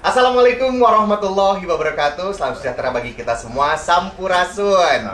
Assalamualaikum warahmatullahi wabarakatuh. Salam sejahtera bagi kita semua. Sampurasun.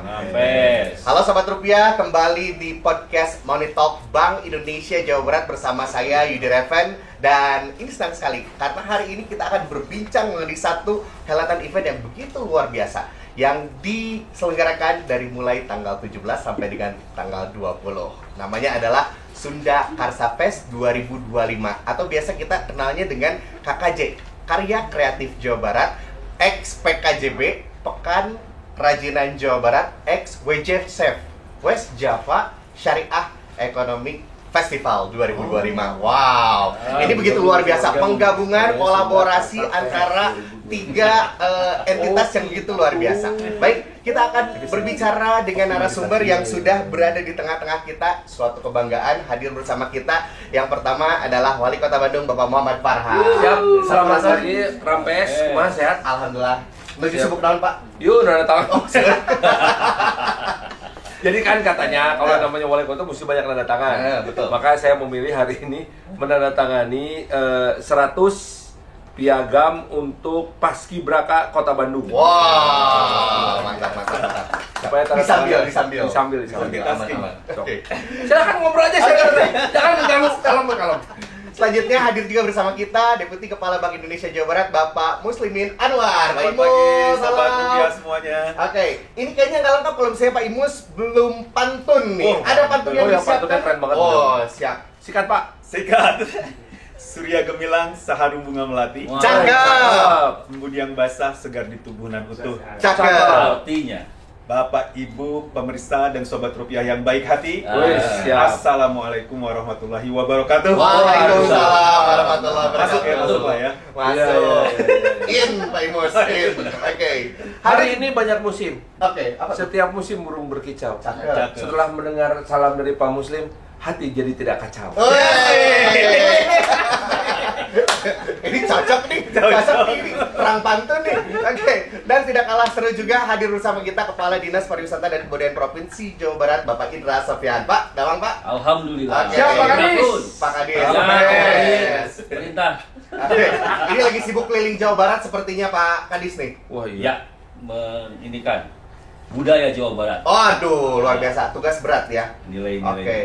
Halo Sobat Rupiah, kembali di podcast Money Talk Bank Indonesia Jawa Barat bersama saya Yudi Reven. Dan ini senang sekali karena hari ini kita akan berbincang mengenai satu helatan event yang begitu luar biasa yang diselenggarakan dari mulai tanggal 17 sampai dengan tanggal 20. Namanya adalah Sunda Karsa Fest 2025 atau biasa kita kenalnya dengan KKJ, Karya Kreatif Jawa Barat, ex PKJB, Pekan Kerajinan Jawa Barat, ex WJSF, West Java Syariah Economic Festival 2025. Wow, ini begitu luar biasa, penggabungan kolaborasi antara tiga entitas yang begitu luar biasa. Baik, kita akan berbicara dengan narasumber yang sudah berada di tengah-tengah kita. Suatu kebanggaan hadir bersama kita. Yang pertama adalah Wali Kota Bandung, Bapak Muhammad Farhan. Siap, selamat pagi, Rampes, gimana sehat? Alhamdulillah. Menuju sibuk tahun, Pak? Yuk, nanda tangan. Jadi kan katanya kalau namanya wali kota mesti banyak tanda tangan. Betul. Maka saya memilih hari ini menandatangani 100 piagam untuk Paskibraka Kota Bandung. Wow, mantap. Supaya tanda tangan Disambil. Oke. Silakan ngobrol aja, jangan mengganggu kalem. Selanjutnya hadir juga bersama kita Deputi Kepala Bank Indonesia Jawa Barat, Bapak Muslimin Anwar. Selamat pagi, sahabat rupiah semuanya. Oke, ini kayaknya nggak lengkap kalau misalnya Pak Imus belum pantun nih. Ada pantun yang yang disiapkan? pantunnya keren banget. Oh, siap. Sikat, Pak. Sikat. Surya gemilang, saharum bunga melati. Cakep. Embun yang basah, segar di tubuh nan utuh. Cakep. Artinya Bapak, Ibu, pemirsa, dan Sobat Rupiah yang baik hati. Siap. Assalamualaikum warahmatullahi wabarakatuh. Waalaikumsalam warahmatullahi Masuk wabarakatuh. lah ya. Masuk. In, Pak Imus. In. Oke. Hari ini banyak musim. Oke, apa tuh? Setiap musim burung berkicau. Cakep. Setelah mendengar salam dari Pak Muslim, hati jadi tidak kacau. Ini cocok nih, perang pantun nih. Oke, dan tidak kalah seru juga hadir bersama kita Kepala Dinas Pariwisata dan Kebudayaan Provinsi Jawa Barat, Bapak Indra Sofyan. Pak, gampang Pak? alhamdulillah. Oke. Siap, Pak Kadis. Pak Kadis. Ya, Yes. perintah. Oke, ini lagi sibuk keliling Jawa Barat sepertinya Pak Kadis nih. Wah Ya, menginikan budaya Jawa Barat. Aduh, luar biasa, tugas berat ya. Nilai-nilai. Oke,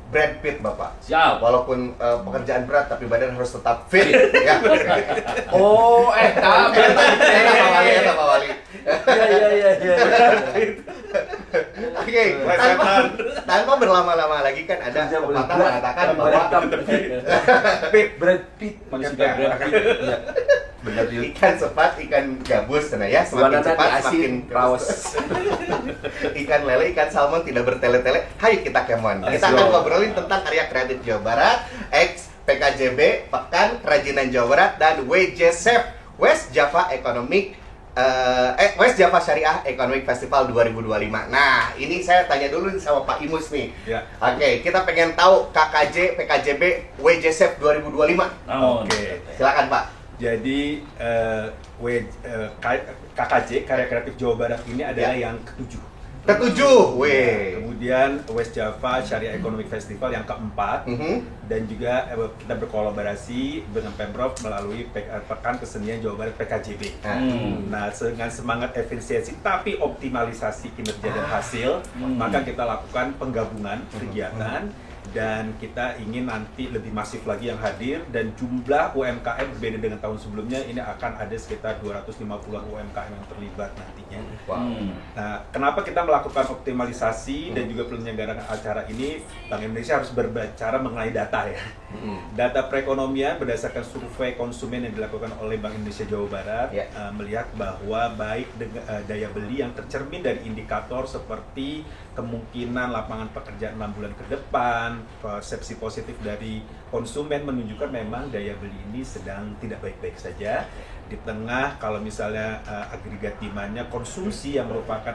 Brad Pitt Bapak. Siap. Walaupun pekerjaan berat tapi badan harus tetap fit ya. Oh, tapi Pak Wali. Iya. Oke, tanpa berlama-lama lagi kan ada pepatah mengatakan bahwa Brad Pitt Manusia maksudnya Brad Pitt. Iya. Benar dia. ikan cepat, ikan gabus, nah ya semakin Banana cepat di semakin asin, raus. Ikan lele, ikan salmon tidak bertele-tele. Hayu kita kemon. Kita akan ngobrolin tentang karya kreatif Jawa Barat, ex PKJB, Pekan Kerajinan Jawa Barat, dan WJSF, West Java Economic West Java Syariah Economic Festival 2025. Nah, ini saya tanya dulu sama Pak Imus nih. Ya. Oke, kita pengen tahu KKJ, PKJB, WJSF 2025. Oke. Silakan Pak. Jadi KKJ, Karya Kreatif Jawa Barat ini adalah yang ketujuh. Ketujuh, weh. Kemudian West Java Syariah Economic Festival yang keempat. Dan juga kita berkolaborasi dengan Pemprov melalui Pekan Kesenian Jawa Barat PKJB. Nah, dengan semangat efisiensi tapi optimalisasi kinerja dan hasil, maka kita lakukan penggabungan kegiatan dan kita ingin nanti lebih masif lagi yang hadir dan jumlah UMKM berbeda dengan tahun sebelumnya. Ini akan ada sekitar 250-an UMKM yang terlibat nantinya. Wow. Nah, kenapa kita melakukan optimalisasi dan juga penyelenggaraan acara ini? Bank Indonesia harus berbicara mengenai data ya. Data perekonomian berdasarkan survei konsumen yang dilakukan oleh Bank Indonesia Jawa Barat melihat bahwa baik daya beli yang tercermin dari indikator seperti kemungkinan lapangan pekerjaan 6 bulan ke depan, persepsi positif dari konsumen menunjukkan memang daya beli ini sedang tidak baik-baik saja. Di tengah kalau misalnya agregat demand-nya konsumsi yang merupakan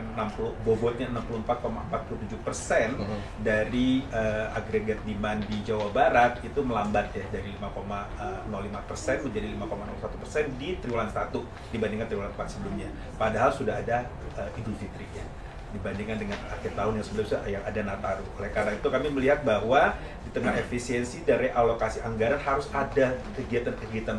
bobotnya 64,47% dari agregat demand di Jawa Barat itu melambat ya dari 5,05% menjadi 5,01% di triwulan 1 dibandingkan triwulan 4 sebelumnya. Padahal sudah ada Idul Fitri ya, dibandingkan dengan akhir tahun yang sebelumnya yang ada Nataru. Oleh karena itu kami melihat bahwa di tengah efisiensi dan realokasi anggaran harus ada kegiatan-kegiatan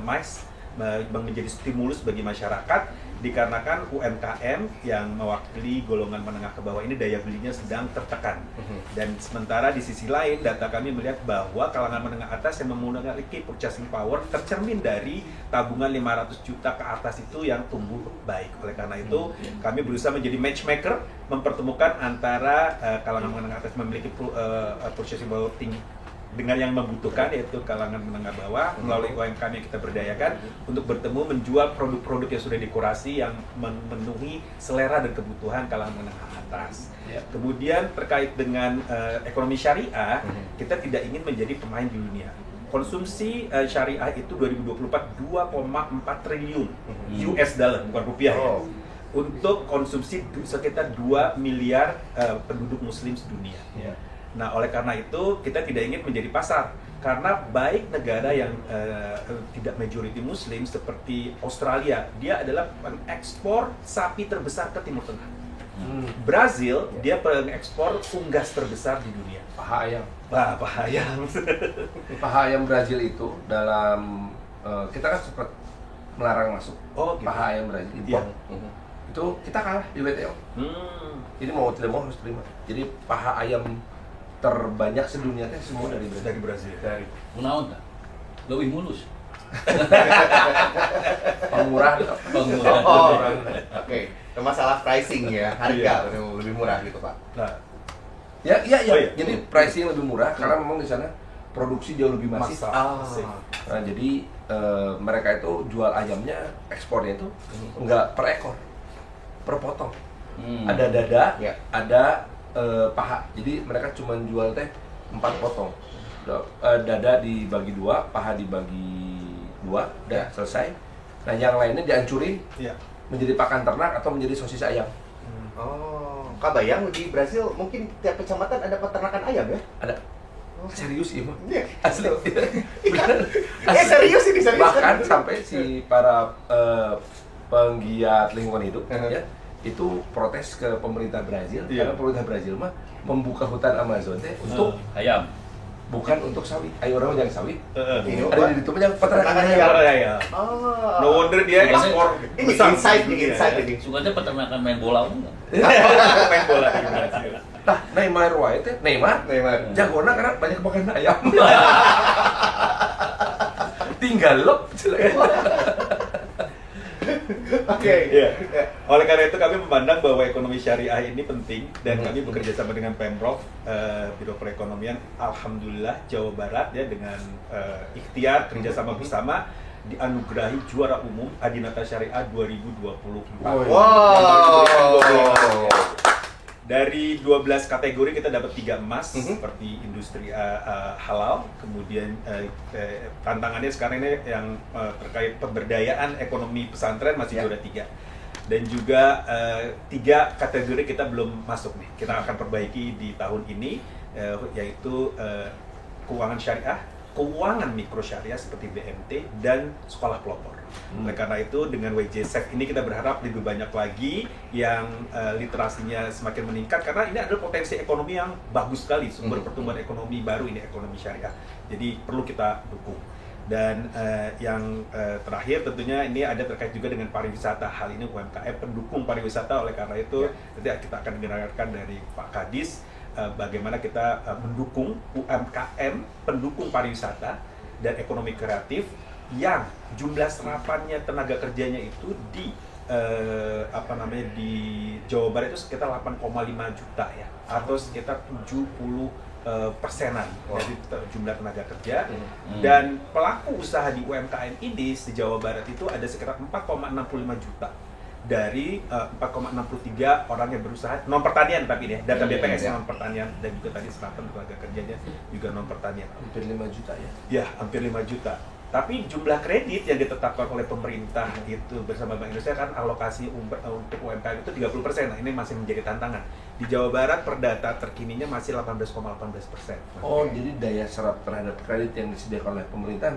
menjadi stimulus bagi masyarakat dikarenakan UMKM yang mewakili golongan menengah ke bawah ini daya belinya sedang tertekan. Dan sementara di sisi lain data kami melihat bahwa kalangan menengah atas yang memiliki purchasing power tercermin dari tabungan 500 juta ke atas itu yang tumbuh baik. Oleh karena itu kami berusaha menjadi matchmaker, mempertemukan antara kalangan menengah atas memiliki purchasing power tinggi dengan yang membutuhkan, yaitu kalangan menengah bawah, melalui UMKM yang kita berdayakan untuk bertemu menjual produk-produk yang sudah dikurasi yang memenuhi selera dan kebutuhan kalangan menengah atas. Kemudian terkait dengan ekonomi syariah, kita tidak ingin menjadi pemain di dunia. Konsumsi syariah itu 2024 2,4 triliun US dollar, bukan rupiah ya. Untuk konsumsi sekitar 2 miliar penduduk muslim sedunia. Nah, oleh karena itu kita tidak ingin menjadi pasar, karena baik negara yang tidak majority muslim seperti Australia, dia adalah pengekspor sapi terbesar ke Timur Tengah. Brazil, dia pengekspor unggas terbesar di dunia. Paha ayam. Paha ayam. Paha ayam Brazil itu dalam kita kan sempat melarang masuk. Oh, gitu. Paha ayam Brazil impor. Itu kita kalah di WTO. Jadi mau tidak mau harus terima. Jadi paha ayam terbanyak sedunia teh semua dari Brazil. Dari Kunaon tak? Lebih mulus. Pemurah. Oke. Itu masalah pricing ya, harga lebih murah gitu Pak. Nah, Ya. Oh, iya. Jadi pricing lebih murah karena memang di sana produksi jauh lebih masif. Masif. Nah, jadi mereka itu jual ayamnya, ekspornya itu enggak per ekor, per potong. Ada dada, ada paha. Jadi mereka cuma jual teh 4 potong. Dada dibagi 2, paha dibagi 2, udah selesai. Nah, yang lainnya dihancurin menjadi pakan ternak atau menjadi sosis ayam. Kabayang di Brazil mungkin tiap kecamatan ada peternakan ayam ya? Ada. Serius ini mah? Iya. Asli. Serius ini serius. Bahkan sampai si para penggiat lingkungan hidup ya itu protes ke pemerintah Brazil karena pemerintah Brazil mah membuka hutan Amazon teh untuk ayam, bukan untuk sawit. Ayo orang yang sawit. Ini Ada di itu yang peternakan ayam. ya. No wonder dia ekspor. Ini insight ini. sukanya peternakan main bola enggak? Main bola di Brazil. Nah, Neymar wae teh, Neymar jagona karena banyak makan ayam. Tinggal lep. Oke. Oleh karena itu kami memandang bahwa ekonomi syariah ini penting dan kami bekerja sama dengan Pemprov, Biro Perekonomian, alhamdulillah Jawa Barat ya dengan ikhtiar kerjasama bersama dianugerahi juara umum Adinata Syariah 2024. Dari 12 kategori kita dapat 3 emas seperti industri halal, kemudian tantangannya sekarang ini yang terkait pemberdayaan ekonomi pesantren masih juara 3. Dan juga 3 kategori kita belum masuk nih, kita akan perbaiki di tahun ini, yaitu keuangan syariah, keuangan mikro syariah seperti BMT, dan sekolah pelopor. Oleh karena itu dengan WJ Safe ini kita berharap lebih banyak lagi yang literasinya semakin meningkat, karena ini adalah potensi ekonomi yang bagus sekali, sumber pertumbuhan ekonomi baru ini, ekonomi syariah. Jadi perlu kita dukung. Dan yang terakhir tentunya ini ada terkait juga dengan pariwisata. Hal ini UMKM pendukung pariwisata, oleh karena itu nanti kita akan dengarkan dari Pak Kadis bagaimana kita mendukung UMKM pendukung pariwisata dan ekonomi kreatif yang jumlah serapannya tenaga kerjanya itu di di Jawa Barat itu sekitar 8,5 juta ya, atau sekitar 70 persenan dari jumlah tenaga kerja. Dan pelaku usaha di UMKM ini di Jawa Barat itu ada sekitar 4,65 juta dari 4,63 orang yang berusaha non pertanian, tapi ini data BPS non pertanian, dan juga tadi serapan tenaga kerjanya juga non pertanian. Hampir 5 juta ya? Ya, hampir 5 juta. Tapi jumlah kredit yang ditetapkan oleh pemerintah itu bersama Bank Indonesia kan alokasi untuk UMKM itu 30%. Nah, ini masih menjadi tantangan. Di Jawa Barat per data terkininya masih 18,18%. Oh, jadi daya serap terhadap kredit yang disediakan oleh pemerintah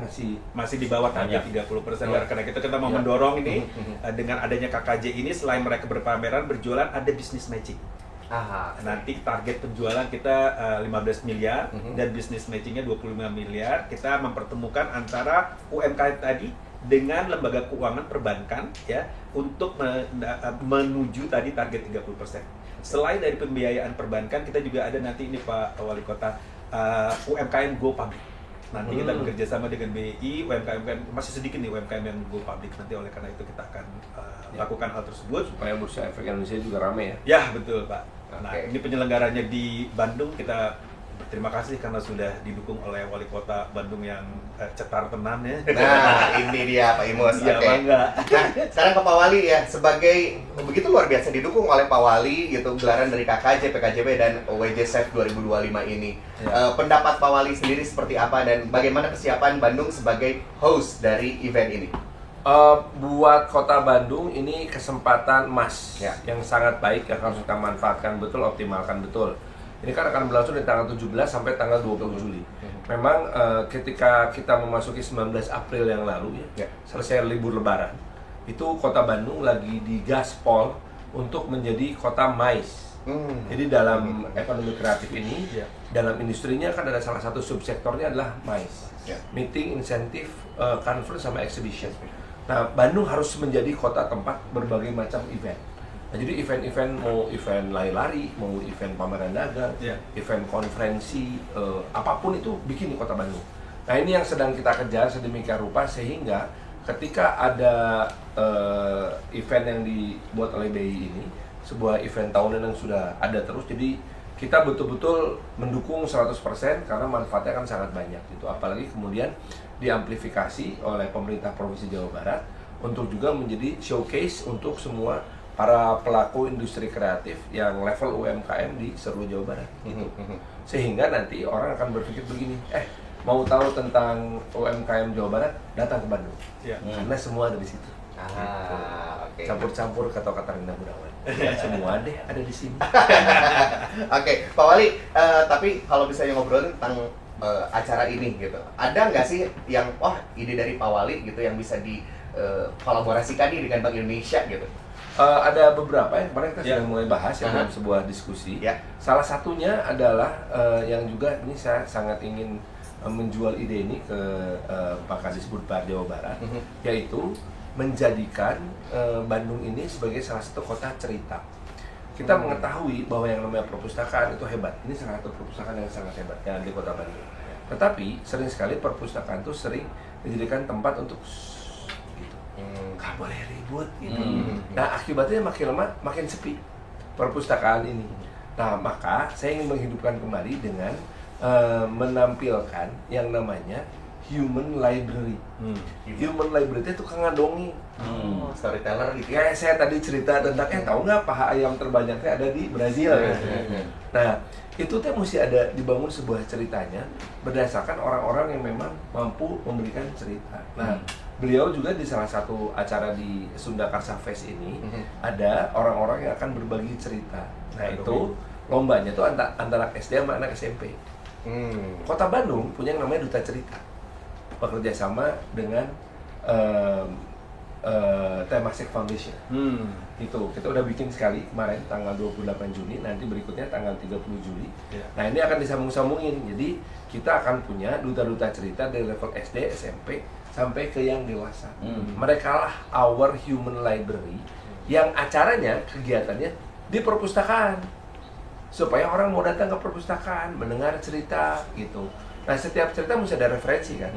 masih di bawah target 30%. Karena kita mau mendorong ini dengan adanya KKJ ini, selain mereka berpameran, berjualan, ada bisnis matching. Nanti target penjualan kita 15 miliar dan bisnis matchingnya 25 miliar. Kita mempertemukan antara UMKM tadi dengan lembaga keuangan perbankan ya untuk menuju tadi target 30%. Selain dari pembiayaan perbankan, kita juga ada nanti ini Pak Wali Kota UMKM Go Public. Nanti kita bekerja sama dengan BI, UMKM masih sedikit nih UMKM yang Go Public. Nanti oleh karena itu kita akan lakukan hal tersebut supaya Bursa Efek Indonesia juga ramai ya. Ya betul Pak. Nah ini penyelenggaranya di Bandung, kita berterima kasih karena sudah didukung oleh Wali Kota Bandung yang cetar tenan ya. Nah ini dia Pak Imus. Iya, Oke. bangga. Nah sekarang ke Pak Wali ya, sebagai begitu luar biasa didukung oleh Pak Wali gitu, gelaran dari KKJ, PKJB dan WJ Chef 2025 ini. Pendapat Pak Wali sendiri seperti apa dan bagaimana kesiapan Bandung sebagai host dari event ini? Buat Kota Bandung ini kesempatan emas Ya. yang sangat baik yang harus kita manfaatkan betul, optimalkan betul. Ini kan akan berlangsung dari tanggal 17 sampai tanggal 20 Juli. Memang ketika kita memasuki 19 April yang lalu ya, selesai libur lebaran, itu Kota Bandung lagi digaspol untuk menjadi kota MICE. Jadi dalam ekonomi kreatif ini, dalam industrinya kan ada salah satu subsektornya adalah MICE. Meeting, insentif, conference sama exhibition. Nah, Bandung harus menjadi kota tempat berbagai macam event. Nah, jadi event-event, mau event lari-lari, mau event pameran dagang, event konferensi, apapun itu bikin di Kota Bandung. Nah, ini yang sedang kita kejar sedemikian rupa sehingga ketika ada event yang dibuat oleh BI ini, sebuah event tahunan yang sudah ada terus, jadi kita betul-betul mendukung 100% karena manfaatnya kan sangat banyak gitu. Apalagi kemudian diamplifikasi oleh pemerintah Provinsi Jawa Barat untuk juga menjadi showcase untuk semua para pelaku industri kreatif yang level UMKM di seluruh Jawa Barat gitu. Sehingga nanti orang akan berpikir begini, mau tahu tentang UMKM Jawa Barat, datang ke Bandung. Karena semua ada di situ. Oke. Campur-campur kata-kata Rina Gunawan. Semua deh ada di sini. Oke, Pak Wali, tapi kalau misalnya ngobrolin tentang acara ini gitu, ada nggak sih yang ide dari Pak Wali gitu yang bisa dikolaborasikan dengan Bank Indonesia gitu? Ada beberapa yang kemarin kita sudah mulai bahas ya dalam sebuah diskusi. Salah satunya adalah yang juga ini saya sangat ingin menjual ide ini ke Pak Kadis Budpar Jawa Barat, yaitu menjadikan Bandung ini sebagai salah satu kota cerita. Kita mengetahui bahwa yang namanya perpustakaan itu hebat. Ini salah satu perpustakaan yang sangat hebat yang di Kota Bandung. Tetapi sering sekali perpustakaan itu sering dijadikan tempat untuk nggak boleh ribut gitu. Nah akibatnya makin lama makin sepi perpustakaan ini. Nah maka saya ingin menghidupkan kembali dengan menampilkan yang namanya human library. Human library itu tukang ngadongeng, storyteller gitu ya. Kayak saya tadi cerita tentang tahu nggak paha ayam terbanyaknya ada di Brazil. Nah itu tuh mesti ada dibangun sebuah ceritanya berdasarkan orang-orang yang memang mampu memberikan cerita. Nah beliau juga di salah satu acara di Sunda Karsa Fest ini ada orang-orang yang akan berbagi cerita. Nah itu lombanya tuh antara SD sama anak SMP. Kota Bandung punya yang namanya Duta Cerita, bekerja sama dengan Temasek Foundation. Itu kita udah bikin sekali kemarin tanggal 28 Juni, nanti berikutnya tanggal 30 Juli. Nah ini akan disambung-sambungin, jadi kita akan punya duta-duta cerita dari level SD, SMP sampai ke yang dewasa. Mereka lah our human library yang acaranya, kegiatannya di perpustakaan supaya orang mau datang ke perpustakaan mendengar cerita gitu. Nah setiap cerita mesti ada referensi kan.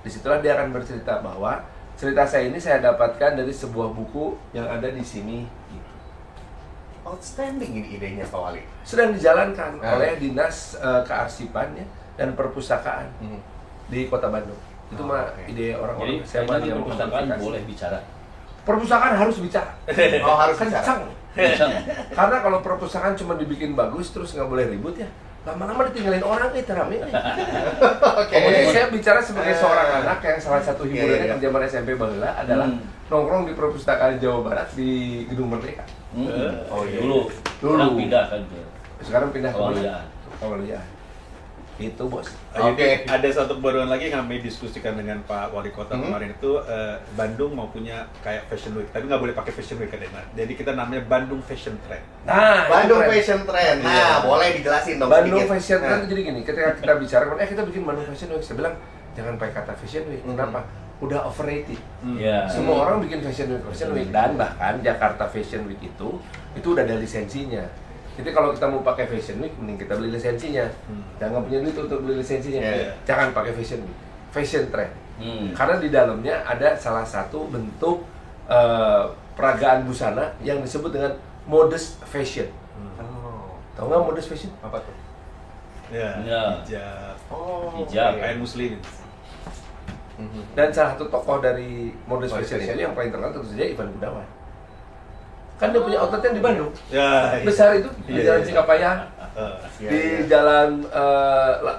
Disitulah dia akan bercerita bahwa cerita saya ini saya dapatkan dari sebuah buku yang ada di sini gitu. Outstanding ini idenya Pak Wali. Sedang dijalankan oleh Dinas Kearsipan ya, dan Perpustakaan di Kota Bandung. Itu mah ide orang-orang. Jadi saya di perpustakaan boleh bicara. Perpustakaan harus bicara. Harus kencang. Karena kalau perpustakaan cuma dibikin bagus terus nggak boleh ribut ya, lama-lama ditinggalin orang rame. Kemudian saya bicara sebagai seorang anak yang salah satu hiburannya kan zaman SMP baheula adalah nongkrong di perpustakaan Jawa Barat di Gedung Merdeka. Dulu. Sekarang pindah kan. Sekarang pindah ke Kewaliaan. Itu bos. Ada satu kebaruan lagi yang kami diskusikan dengan Pak Wali Kota kemarin itu, Bandung mau punya kayak Fashion Week, tapi nggak boleh pakai Fashion Week katanya. Jadi kita namanya Bandung Fashion Trend. Nah, Bandung Fashion Trend. Nah, boleh dijelasin dong Bandung sedikit. Fashion Trend itu jadi gini, ketika kita bicara, kita bikin Bandung Fashion Week, saya bilang jangan pakai kata Fashion Week. Kenapa? udah overrated. Semua Semua orang bikin fashion week dan bahkan Jakarta Fashion Week itu udah ada lisensinya. Jadi kalau kita mau pakai fashion week, mending kita beli lisensinya. Jangan punya duit untuk beli lisensinya. Jangan pakai fashion week, fashion trend. Karena di dalamnya ada salah satu bentuk peragaan busana yang disebut dengan modest fashion. Tahu nggak modest fashion? Apa tuh? Ya. Hijab. Hijab. Kain muslim. Dan salah satu tokoh dari modest fashion ini yang paling terkenal tentu saja Ivan Gunawan. Kan dia punya outletnya di Bandung. Ya. Besar itu di Jalan Cikapayah, Iya, di iya. Jalan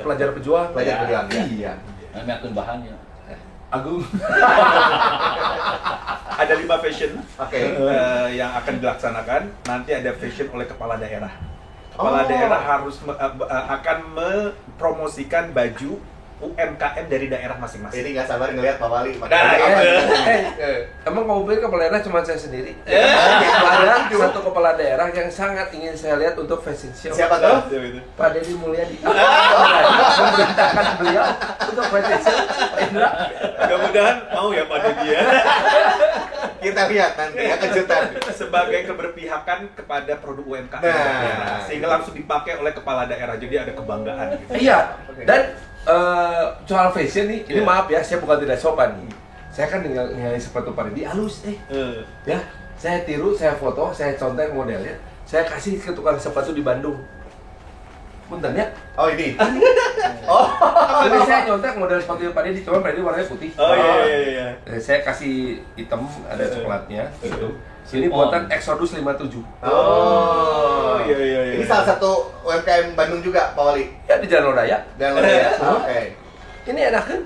Pelajar Pejuang. Pelajar Pejuang, ya. Iya. Kami akun bahannya. Agung. Ada 5 fashion Oke. yang akan dilaksanakan. Nanti ada fashion oleh kepala daerah. Kepala daerah harus akan mempromosikan baju UMKM dari daerah masing-masing. Ini nggak sabar ngelihat Pak Wali. Nah, Emang kamu pikir kepala daerah cuma saya sendiri? Ada satu kepala daerah yang sangat ingin saya lihat untuk fashion show. Siapa tuh? Pak Deddy Mulyadi. Memerintahkan beliau untuk fashion show. Pak Indra. Mudah-mudahan mau ya Pak Deddy ya. Kita lihat nanti ya kejutan. Sebagai keberpihakan kepada produk UMKM Nah. daerah. Sehingga langsung dipakai oleh kepala daerah. Jadi ada kebanggaan gitu. Iya. Dan soal fashion nih, ini maaf ya, saya bukan tidak sopan nih. Saya kan ningali sepatu Pak Deddy halus ya. Saya tiru, saya foto, saya contek modelnya. Saya kasih ke tukang sepatu di Bandung. Punten ya. Oh ini. Oh. Jadi saya nyontek model sepatu Pak Deddy, cuma Pak Deddy warnanya putih. Oh iya. Saya kasih hitam, ada coklatnya gitu. Sini buatan Exodus 57. Oh. Iya. Ini salah satu UMKM Bandung juga, Pak Wali. Ya di Jalan Lodaya. Dan lo ya. Oke. Ini enak kan?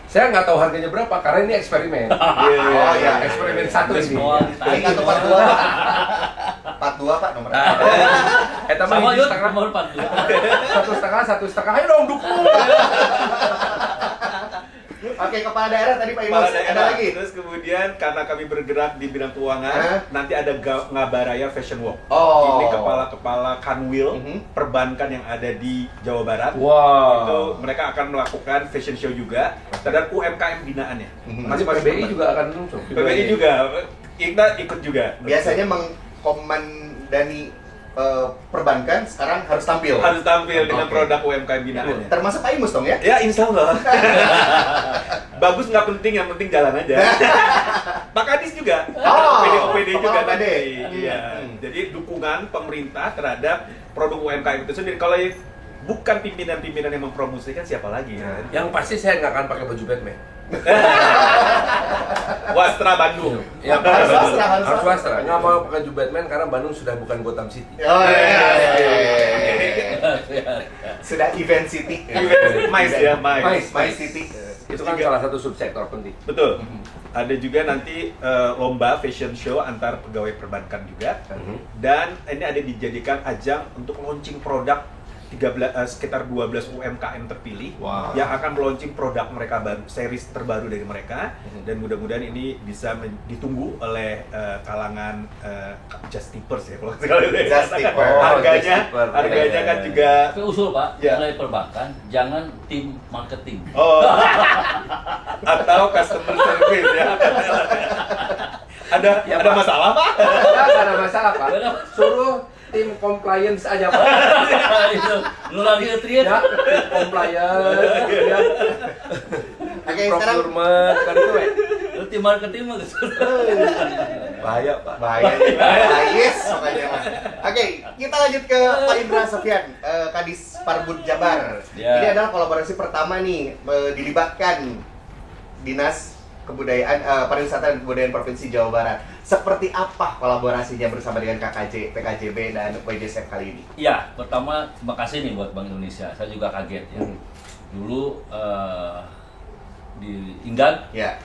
Saya nggak tahu harganya berapa karena ini eksperimen. Oh iya. Eksperimen satu ini. Semua Ini ditanya. kartu 42 Pak. 42 Pak nomor. Eta mah Sama hiji yuk, setengah, nomor 42. satu setengah. Ayo dong dukung. Oke, kepala daerah tadi Pak Kepala Imus. daerah. Ada lagi? Terus kemudian karena kami bergerak di bidang keuangan, nanti ada Ngabaraya Fashion Walk. Oh. Ini kepala-kepala kanwil perbankan yang ada di Jawa Barat. Wow. Itu mereka akan melakukan fashion show juga dan UMKM binaannya. Masih PBI juga akan muncul. PBI juga. Kita ikut juga. Biasanya mengkomandani perbankan sekarang harus tampil. Harus tampil dengan Oke. produk UMKM binaannya. Termasuk Pak Imus dong ya? Ya insya Allah. Bagus nggak penting, yang penting jalan aja. Pak Kadis juga. Oh, OPD juga Bapak nanti. OPD. Iya. Jadi dukungan pemerintah terhadap produk UMKM itu sendiri. Kalau bukan pimpinan-pimpinan yang mempromosikan, siapa lagi? Kan? Yang pasti saya nggak akan pakai baju Batman. Wastra Bandung. Ya, Harus swasta, harus harus swasta. swasta. Nggak mau pakai baju Batman karena Bandung sudah bukan Gotham City. Oh iya. Sudah event city. Mais ya, Mais. Mais city. Itu kan salah satu subsektor penting. Betul. Ada juga nanti lomba fashion show antar pegawai perbankan juga. Dan ini ada dijadikan ajang untuk launching produk sekitar 12 UMKM terpilih yang akan meluncing produk mereka baru, series terbaru dari mereka, dan mudah-mudahan ini bisa ditunggu oleh kalangan just tippers ya kalau sekali Just tipper. harganya kan juga Tapi usul Pak, Ya. mulai perbankan, jangan tim marketing. atau customer service ya. Ada masalah Pak? Nggak ada masalah Pak. Suruh tim compliance aja Pak. Itu, lu lagi nge-treat. Ya, tim compliance, ya. Oke, sekarang Procurement, kan itu ya. Lu tim marketing mah Bahaya Pak. bahaya. Yes, makanya. Oke, kita lanjut ke Pak Indra Sofyan, Kadis Parbud Jabar. Ya. Ini adalah kolaborasi pertama nih, dilibatkan Dinas Kebudayaan, Pariwisata dan Kebudayaan Provinsi Jawa Barat. Seperti apa kolaborasinya bersama dengan KKJ, PKJB dan WJSF kali ini? Ya, pertama terima kasih nih buat Bank Indonesia. Saya juga kaget ya. Dulu di Ingan Ya.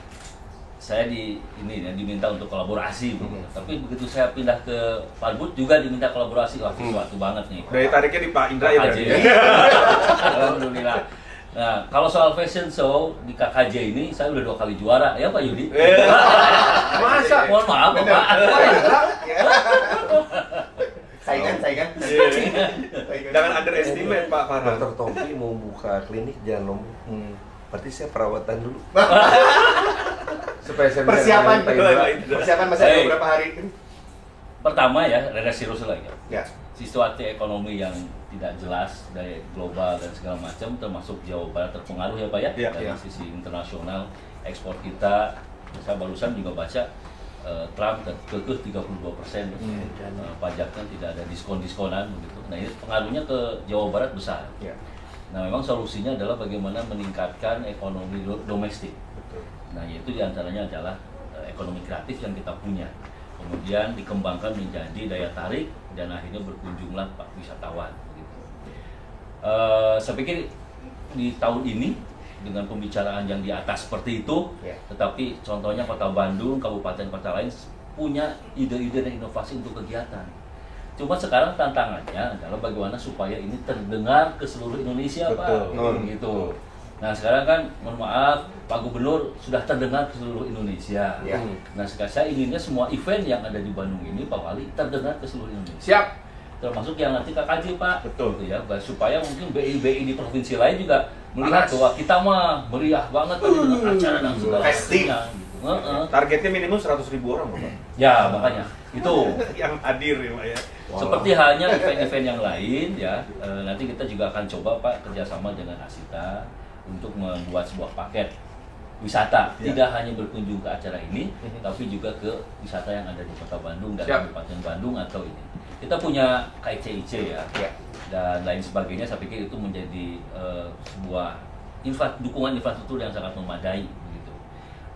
saya diminta untuk kolaborasi. Tapi begitu saya pindah ke Parbud juga diminta kolaborasi. Wah, sesuatu banget nih. Dari tariknya di Pak Indra ya berarti. KKJ. Alhamdulillah. Nah, kalau soal fashion show di KKJ ini saya udah 2 kali juara ya Pak Yudi. Masa? Mohon maaf Pak. Saingan. Jangan underestimate Pak Farhan. Dokter Tompi mau buka klinik jangan lombok. Berarti saya perawatan dulu. Supaya saya bisa Persiapan ngerayain Pak persiapan masih ada beberapa hari. Pertama ya, rada serius lagi. Ya. Situasi ekonomi yang tidak jelas dari global dan segala macam, termasuk Jawa Barat terpengaruh ya Pak ya, dari sisi internasional ekspor kita. Saya barusan juga baca Trump kekeh 32% pajaknya, tidak ada diskon-diskonan begitu. Nah ini pengaruhnya ke Jawa Barat besar. Ya. Nah memang solusinya adalah bagaimana meningkatkan ekonomi domestik. Betul. Nah yaitu diantaranya adalah ekonomi kreatif yang kita punya. Kemudian dikembangkan menjadi daya tarik dan akhirnya berkunjunglah Pak wisatawan. Gitu. Saya pikir di tahun ini dengan pembicaraan yang di atas seperti itu, tetapi contohnya Kota Bandung, kabupaten-kota lain punya ide-ide dan inovasi untuk kegiatan. Cuma sekarang tantangannya adalah bagaimana supaya ini terdengar ke seluruh Indonesia, Pak. Gitu. Nah sekarang kan, mohon maaf, Pak Gubernur sudah terdengar ke seluruh Indonesia. Nah sekarang saya inginnya semua event yang ada di Bandung ini, Pak Wali, terdengar ke seluruh Indonesia. Siap. Termasuk yang nanti KKJ, Pak. Betul. Gitu ya, supaya mungkin BI-BI di provinsi lain juga melihat bahwa kita mah meriah banget dengan acara dan segala macamnya. Gitu. Targetnya minimum 100.000 orang, Pak. Ya makanya itu. Yang hadir ya, Pak ya. Seperti halnya event-event yang lain ya, nanti kita juga akan coba Pak kerjasama dengan Asita untuk membuat sebuah paket wisata, tidak hanya berkunjung ke acara ini, tapi juga ke wisata yang ada di Kota Bandung dan Kabupaten Bandung atau ini. Kita punya KICIC ya, dan lain sebagainya. Saya pikir itu menjadi sebuah dukungan infrastruktur yang sangat memadai. Begitu.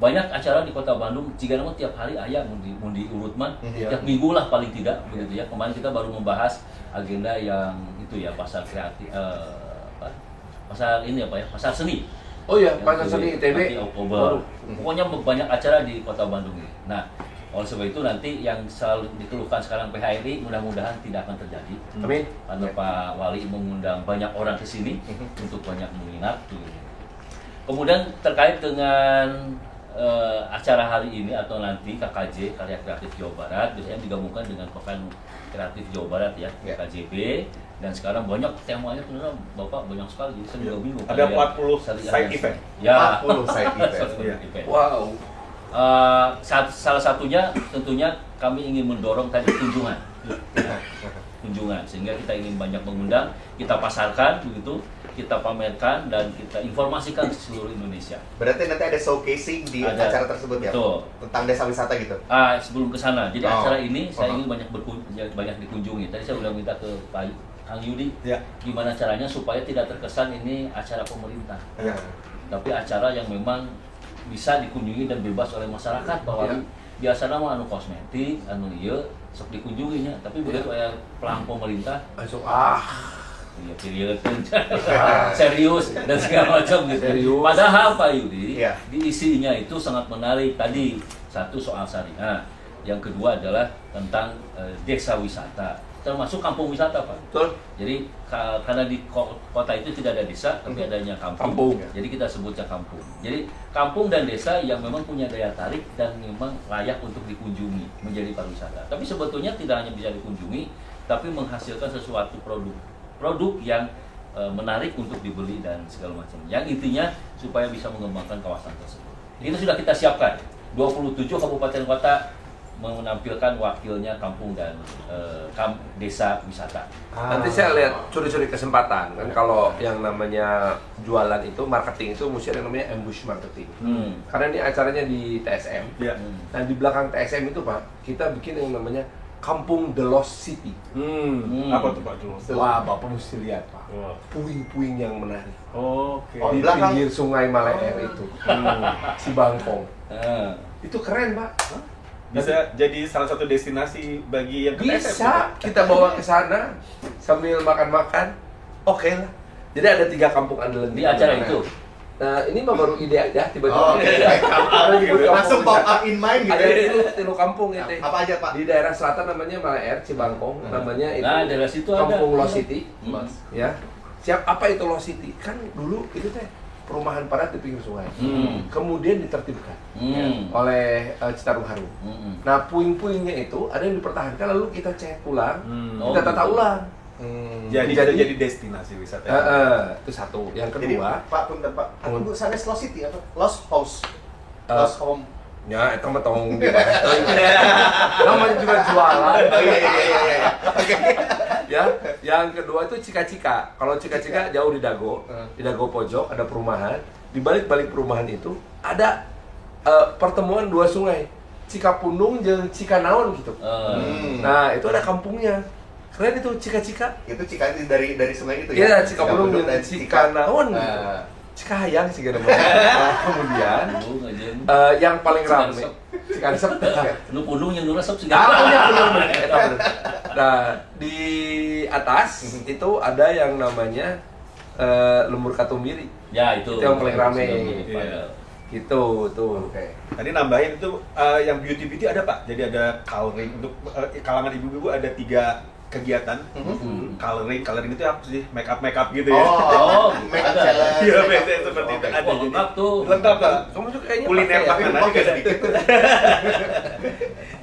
Banyak acara di Kota Bandung, jika namun tiap hari ayah mundi urut man, tiap minggu lah paling tidak, begitu ya. Kemarin kita baru membahas agenda yang itu ya, pasar kreatif. Pasar ini apa ya, pasar seni. Oh iya, pasar seni ITB. Oktober. Pokoknya banyak acara di Kota Bandung ini. Nah, oleh sebab itu nanti yang selalu dikeluhkan sekarang PHRI mudah-mudahan tidak akan terjadi. Amin. Karena Pak Wali mengundang banyak orang ke sini untuk banyak menginap. Kemudian terkait dengan acara hari ini atau nanti KKJ, Karya Kreatif Jawa Barat, biasanya digabungkan dengan Pekan Kreatif Jawa Barat ya, KJB. Dan sekarang banyak temanya sebenarnya Bapak banyak sekali, jadi saya juga bingung. Ada 40 side event. Ya, 40 side event. Wow. Salah satunya tentunya kami ingin mendorong tadi kunjungan, sehingga kita ingin banyak mengundang, kita pasarkan begitu, kita pamerkan dan kita informasikan ke seluruh Indonesia. Berarti nanti ada showcasing di acara tersebut ya? Betul. Tentang desa wisata gitu? Sebelum ke sana, jadi acara ini saya ingin banyak dikunjungi. Tadi saya udah minta ke Pak Kang Yudi, gimana caranya supaya tidak terkesan ini acara pemerintah, tapi acara yang memang bisa dikunjungi dan bebas oleh masyarakat. Bahwa biasa nama anu kosmetik, anu iya, sok dikunjunginya, tapi begitu kayak pelang pemerintah, Masuk iya periode serius dan segala macam gitu. Padahal Pak Yudi, di isinya itu sangat menarik. Tadi satu soal syariah, yang kedua adalah tentang desa wisata, termasuk kampung wisata, Pak. Betul. Jadi karena di kota itu tidak ada desa, tapi adanya kampung. Jadi kita sebutnya kampung. Jadi kampung dan desa yang memang punya daya tarik dan memang layak untuk dikunjungi menjadi pariwisata. Tapi sebetulnya tidak hanya bisa dikunjungi, tapi menghasilkan sesuatu produk yang menarik untuk dibeli dan segala macam. Yang intinya supaya bisa mengembangkan kawasan tersebut. Itu sudah kita siapkan. 27 kabupaten kota menampilkan wakilnya kampung dan desa wisata. Nanti saya lihat curi-curi kesempatan kan, kalau yang namanya jualan itu marketing itu mesti ada namanya ambush marketing. Karena ini acaranya di TSM. Nah di belakang TSM itu Pak, kita bikin yang namanya Kampung The Lost City. Apa tuh Pak Lost? Wah, Bapak mesti lihat Pak. Puing-puing yang menarik. Oke. Di pinggir Sungai Maleer itu, Cibangkong. Itu keren Pak. Bisa jadi salah satu destinasi bagi yang ke TSM. Bisa kita bawa ke sana sambil makan-makan. Oke lah. Jadi ada 3 kampung andalan Di acara itu. Nah, ini mah baru ide aja tiba-tiba. Langsung pop up in mind gitu. Ada itu tilu kampung itu. Apa aja, Pak? Di daerah selatan namanya Maleer, Cibangkong, namanya itu. Nah, daerah situ Kampung ada. Lost City. Ya. Siap, apa itu Lost City? Kan dulu itu teh perumahan padat di pinggir sungai. Kemudian ditertibkan oleh Citarum Harum. Nah, puing-puingnya itu ada yang dipertahankan lalu kita cat ulang, kita tata ulang. Jadi itu jadi destinasi wisata. Itu satu. Yang Jadi kedua, Pak punten Pak, aku sana Lost City apa? Lost House. Lost Home. ya itu mah tong namanya juga jualan. Oh iya. Oke. Ya, yang kedua itu Cika-Cika. Kalau Cika-Cika jauh di Dago pojok ada perumahan. Di balik perumahan itu ada pertemuan dua sungai, Cikapundung dan Cikanaon gitu. Nah, itu ada kampungnya. Keren itu Cika-Cika. Itu Cika dari sungai itu Iya, ya. Cikapundung dan Cikanaon. Cikahayang sih gitu. Kemudian yang paling ramai Cikansep. Nu pundung yang nurasep sih. Bener. Nah, di atas itu ada yang namanya Lembur Katumbiri. Ya, itu yang paling rame. Iya. Gitu tuh. Oke. Tadi nambahin itu yang beauty ada Pak. Jadi ada coloring untuk kalangan ibu-ibu ada 3 kegiatan. Coloring itu apa sih? Make up gitu ya. Oh, make up challenge. Iya, biasanya seperti itu. Ada Wah, lengkap tuh. Lengkap Pak. Kamu juga kayaknya Kuliner pakai ya? makanan Oke, juga. sedikit.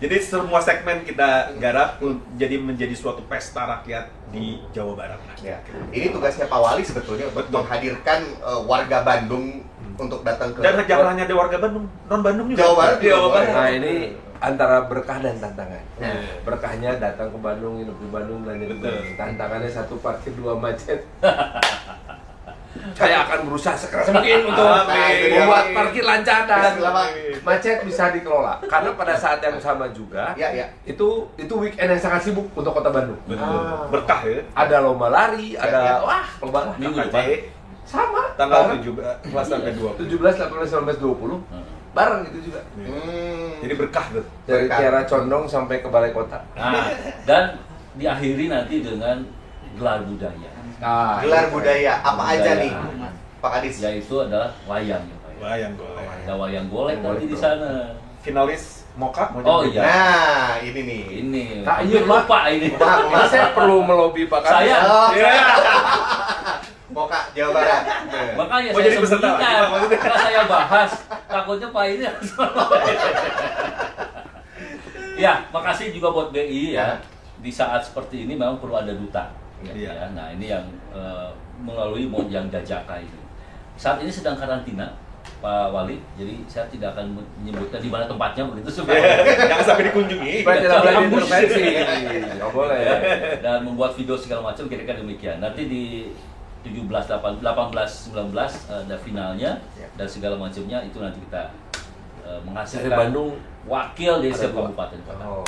Jadi semua segmen kita garap jadi menjadi suatu pesta rakyat di Jawa Barat. Ya. Ini tugasnya Pak Wali sebetulnya untuk menghadirkan warga Bandung untuk datang ke Dan jangan hanya ada warga Bandung, non Bandung juga. Jawa Barat. Jawa Barat. Nah, ini antara berkah dan tantangan. Nah. Berkahnya datang ke Bandung, hidup di Bandung, belanja di Betul. Bandung. Tantangannya 1 parkir 2 macet. Saya akan berusaha sekeras mungkin untuk membuat parkir lancar dan macet bisa dikelola. Karena pada saat yang sama juga, Ya. itu weekend yang sangat sibuk untuk kota Bandung. Betul. Berkah ya. Ada lomba lari, ada Ya. lomba lah. Minggu KKJ, depan. Sama. tanggal bareng. 17 sampai 20. 17, 18, 19, 20. Bareng gitu juga. Jadi berkah tuh. Dari Berkah. Kiara Condong sampai ke Balai Kota. Nah, dan diakhiri nanti dengan gelar budaya. Nah, Gelar budaya apa aja Budaya. nih, Pak Kadis? Yaitu adalah wayang ya, Pak. Wayang golek. Ada wayang golek nanti di sana. Finalis Moka mau Oh jadi? iya. Nah, ini nih. Ini. Kak, iya, lupa ini. Pak, saya perlu melobi Pak Kadis. Saya. Oh, Iya. Moka Jawa Barat. Nah. Makanya Mau saya jadi peserta lagi, sembunyikan. maksudnya. Karena saya bahas. Takutnya Pak ini harus Ya, makasih juga buat BI ya. Di saat seperti ini memang perlu ada duta. Iya. Ya, nah ini yang melalui Mojang Jajaka ini. Saat ini sedang karantina, Pak Wali. Jadi saya tidak akan menyebutkan di mana tempatnya begitu supaya Jangan sampai dikunjungi. Supaya tidak boleh Jangan intervensi. Nggak boleh ya. dan membuat video segala macam kira-kira demikian. Nanti di 17, 18, 19 ada finalnya dan segala macamnya itu nanti kita Dari menghasilkan Bandung wakil di ada setiap 2. kabupaten kota. Oh.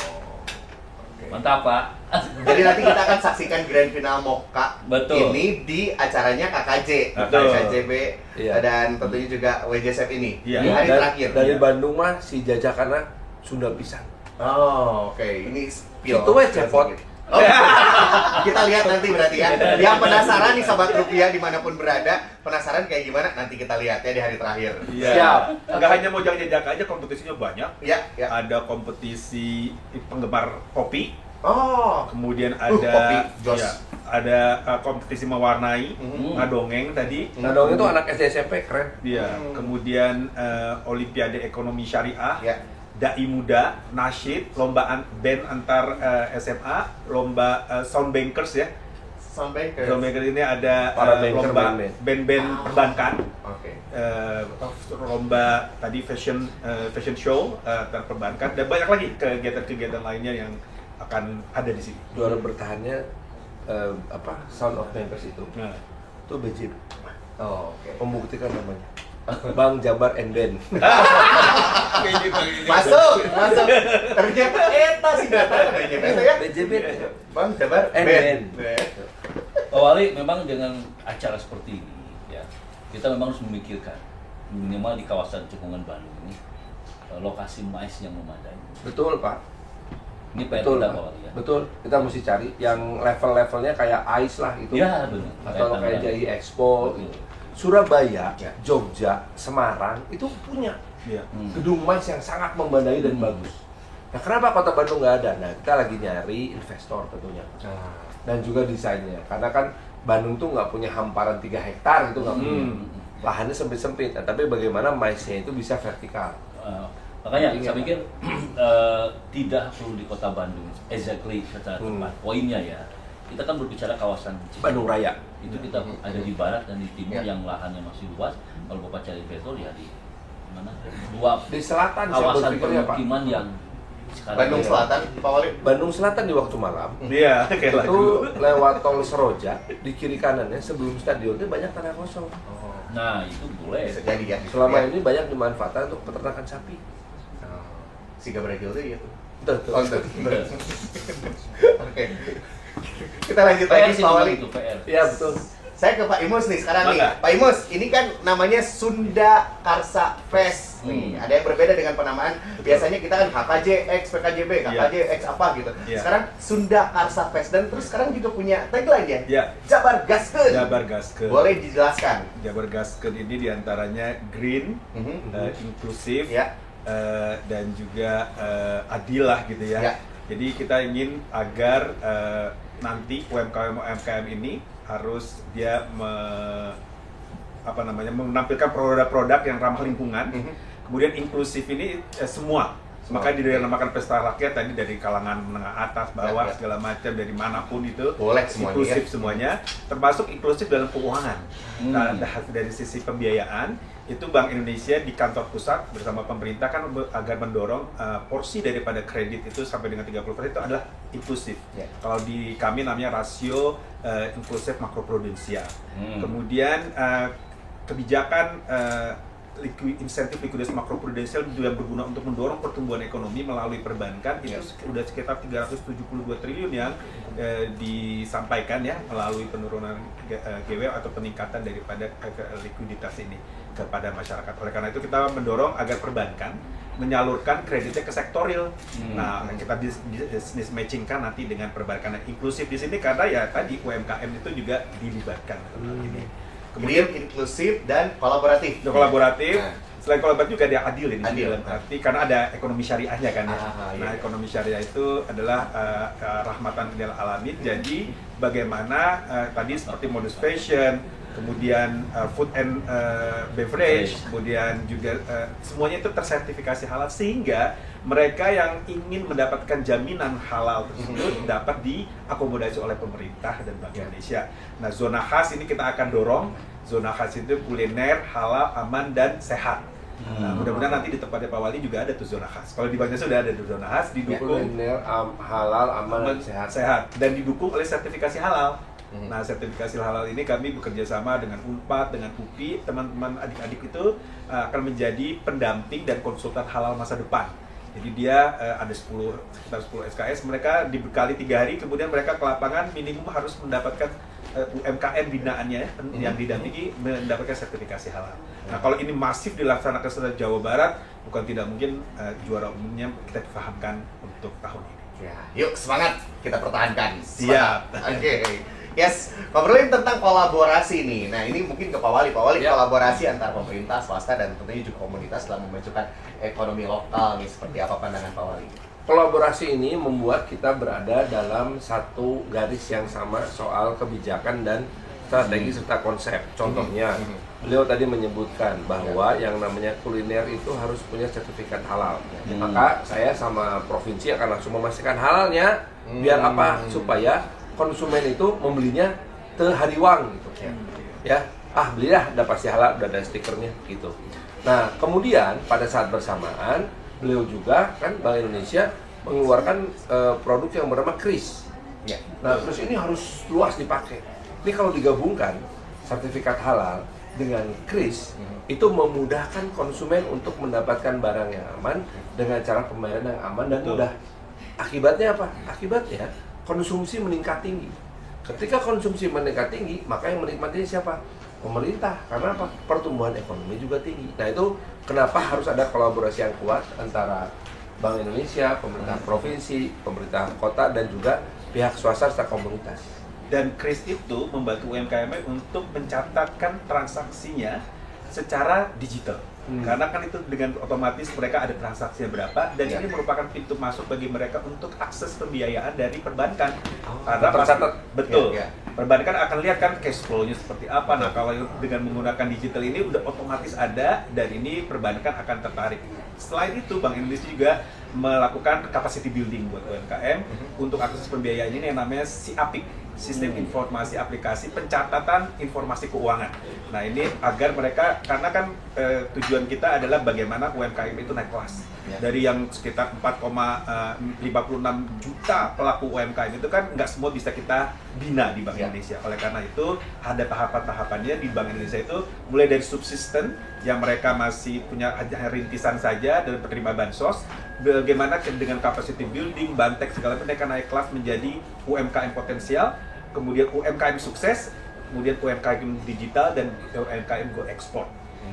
Mantap Pak. Jadi nanti kita akan saksikan grand final Moka Betul. ini di acaranya KKJ, Betul. KKJB, Iya. dan tentunya juga WJSF ini Iya. di hari Dan- terakhir. Dari Iya. Bandung mah si Jajakana Sunda pisan. Oh, oke. Ini spill. Itu we cepot. Oh, kita lihat nanti berarti ya. Yang penasaran nih Sobat Rupiah dimanapun berada, penasaran kayak gimana? Nanti kita lihat ya di hari terakhir. Iya. Siap. Nggak hanya Mojang Jajaka aja, kompetisinya banyak. Ya, ya. Ada kompetisi penggemar kopi, Oh, kemudian kopi, ada jos. ya, ada kompetisi mewarnai, ngadongeng tadi. Nah, dong itu anak SD SMP keren. Iya, kemudian Olimpiade Ekonomi Syariah, Ya. Dai Muda, Nasyid, lombaan band antar SMA, lomba Sound Bankers ya. Sampai ke Sound Bankers ini ada Para banker, lomba band-band. band-band perbankan. Oke. Lomba tadi fashion show antar perbankan dan banyak lagi kegiatan-kegiatan lainnya yang akan ada di sini. Juara bertahannya Sound of Bankers itu. Nah, Itu BJB. Oh, oke. Membuktikan namanya. Bang Jabar and Band. Masuk. Ternyata eta sih data BJB ya. BJB. Bang, Jabar, And Ben. Pak Wali, memang dengan acara seperti ini, ya, kita memang harus memikirkan minimal di kawasan Cekungan Bandung ini lokasi mais yang memadai. Betul, Pak. Ini PR Betul, kita Pak. Pak Wali ya. Betul. Kita mesti cari yang level-levelnya kayak ICE lah itu. Ya, benar. Atau kayak Tangerang. JI Expo. Betul. Surabaya, Ya. Jogja, Semarang itu punya iya. gedung mais yang sangat memadai dan bagus. Nah, kenapa kota Bandung nggak ada? Nah, kita lagi nyari investor tentunya. Dan juga desainnya. Karena kan Bandung tuh nggak punya hamparan 3 hektar gitu, nggak punya. Lahannya sempit-sempit. Nah, tapi bagaimana maisnya itu bisa vertikal. Makanya Ingat, saya pikir tidak perlu di kota Bandung exactly secara tepat. Poinnya ya, kita kan berbicara kawasan Bandung Raya. Itu kita ada di barat dan di timur Ya. yang lahannya masih luas. Kalau Bapak cari investor ya di mana? Dua Di selatan saya kawasan berpikirnya, Pak. permukiman yang sekarang Bandung ya. Selatan, Pak Wali. Bandung Selatan di waktu malam Iya, kayak lagu. itu lewat tol Seroja di kiri kanannya sebelum stadion itu banyak tanah kosong. Nah, itu boleh. Bisa jadi ya. Selama Ya. ini banyak dimanfaatkan untuk peternakan sapi. Siga beragil tuh ya tuh. Betul. Oh, betul. Oke. Kita lanjut lagi PR sih Pak memang Wali. itu PR. Iya betul. Saya ke Pak Imus nih sekarang nih. Mangga. Pak Imus, ini kan namanya Sunda Karsa Fest nih. Ada yang berbeda dengan penamaan. Biasanya kita kan HKJX, PKJB, KKJX apa gitu. Iya. Sekarang Sunda Karsa Fest dan terus sekarang juga punya tagline ya. Ya, Jabar Gaskeun. Jabar Gaskeun. Boleh dijelaskan? Jabar Gaskeun ini diantaranya green, inklusif, Ya. dan juga adil lah gitu ya. Ya. Jadi kita ingin agar nanti UMKM ini harus dia menampilkan produk-produk yang ramah lingkungan. Kemudian inklusif ini semua. Maka dinamakan pesta rakyat tadi dari kalangan menengah atas, bawah, Ya. segala macam dari manapun itu. Boleh semuanya, inklusif ya. semuanya, termasuk inklusif dalam keuangan. Nah, dari sisi pembiayaan itu Bank Indonesia di kantor pusat bersama pemerintah kan agar mendorong porsi daripada kredit itu sampai dengan 30% itu adalah inklusif. Ya. Kalau di kami namanya rasio inklusif makroprudensial. Kemudian kebijakan insentif likuiditas makroprudensial juga berguna untuk mendorong pertumbuhan ekonomi melalui perbankan. Itu sudah sekitar 372 triliun yang disampaikan ya melalui penurunan GW atau peningkatan daripada likuiditas ini kepada masyarakat. Oleh karena itu kita mendorong agar perbankan menyalurkan kreditnya ke sektor real. Nah, kita bisnis matchingkan nanti dengan perbankan yang inklusif di sini karena ya tadi UMKM itu juga dilibatkan dalam hal ini. Kemudian inklusif dan kolaboratif. Kolaboratif. Nah. Selain kolaboratif juga ada adil ini Adil. dalam arti karena ada ekonomi syariahnya kan ya. Iya. Nah, ekonomi syariah itu adalah rahmatan lil alamin. Jadi bagaimana tadi seperti modus fashion, kemudian food and beverage, kemudian juga semuanya itu tersertifikasi halal sehingga mereka yang ingin mendapatkan jaminan halal tersebut dapat diakomodasi oleh pemerintah dan Bank Indonesia. Nah, zona khas ini kita akan dorong. Zona khas itu kuliner, halal, aman, dan sehat. Nah, mudah-mudahan nanti di tempatnya Pak Wali juga ada tuh zona khas. Kalau di Bank Indonesia sudah ada tuh zona khas, didukung Kuliner halal, aman, dan sehat. dan didukung oleh sertifikasi halal. Nah, sertifikasi halal ini kami bekerja sama dengan UNPAD, dengan UPI, teman-teman adik-adik itu akan menjadi pendamping dan konsultan halal masa depan. Jadi dia ada sekitar 10 SKS, mereka dibekali 3 hari, kemudian mereka ke lapangan minimum harus mendapatkan UMKM binaannya yang didampingi mendapatkan sertifikasi halal. Nah, kalau ini masif dilaksanakan secara Jawa Barat, bukan tidak mungkin juara umumnya kita dipahamkan untuk tahun ini. Ya, yuk semangat kita pertahankan. Siap. Oke. Yes, ngobrolin tentang kolaborasi nih. Nah, ini mungkin ke Pak Wali. Pak Wali, kolaborasi antar pemerintah, swasta, dan tentunya juga komunitas dalam memajukan ekonomi lokal nih. Seperti apa pandangan Pak Wali? Kolaborasi ini membuat kita berada dalam satu garis yang sama soal kebijakan dan strategi serta konsep. Contohnya, beliau tadi menyebutkan bahwa yang namanya kuliner itu harus punya sertifikat halal. Maka saya sama provinsi akan langsung memastikan halalnya. Biar apa? Supaya konsumen itu membelinya hariwang gitu. Ya, belilah udah pasti halal, udah ada stikernya gitu. Nah, kemudian pada saat bersamaan beliau juga kan Bank Indonesia mengeluarkan produk yang bernama Kris. Ya. Nah, Kris ini harus luas dipakai. Ini kalau digabungkan sertifikat halal dengan Kris itu memudahkan konsumen untuk mendapatkan barang yang aman dengan cara pembayaran yang aman dan mudah. Akibatnya apa? Akibatnya konsumsi meningkat tinggi. Ketika konsumsi meningkat tinggi, maka yang menikmatinya siapa? Pemerintah. Karena apa? Pertumbuhan ekonomi juga tinggi. Nah, itu kenapa harus ada kolaborasi yang kuat antara Bank Indonesia, pemerintah provinsi, pemerintah kota, dan juga pihak swasta serta komunitas. Dan Kris itu membantu UMKM untuk mencatatkan transaksinya secara digital. Karena kan itu dengan otomatis mereka ada transaksinya berapa, dan ini merupakan pintu masuk bagi mereka untuk akses pembiayaan dari perbankan. Karena tercatat. betul. Perbankan akan lihat kan cash flow-nya seperti apa. Nah, kalau dengan menggunakan digital ini udah otomatis ada, dan ini perbankan akan tertarik. Selain itu, Bank Indonesia juga melakukan capacity building buat UMKM untuk akses pembiayaan ini yang namanya SIAPIK. sistem informasi aplikasi pencatatan informasi keuangan. Nah ini agar mereka, karena kan tujuan kita adalah bagaimana UMKM itu naik kelas. Dari yang sekitar 4,56 juta pelaku UMKM itu kan nggak semua bisa kita bina di Bank Indonesia. Oleh karena itu ada tahapan-tahapannya di Bank Indonesia itu, mulai dari subsisten yang mereka masih punya rintisan saja dan penerima bansos, bagaimana dengan capacity building, bantek segala macam mereka naik kelas menjadi UMKM potensial, kemudian UMKM sukses, kemudian UMKM digital dan UMKM go ekspor.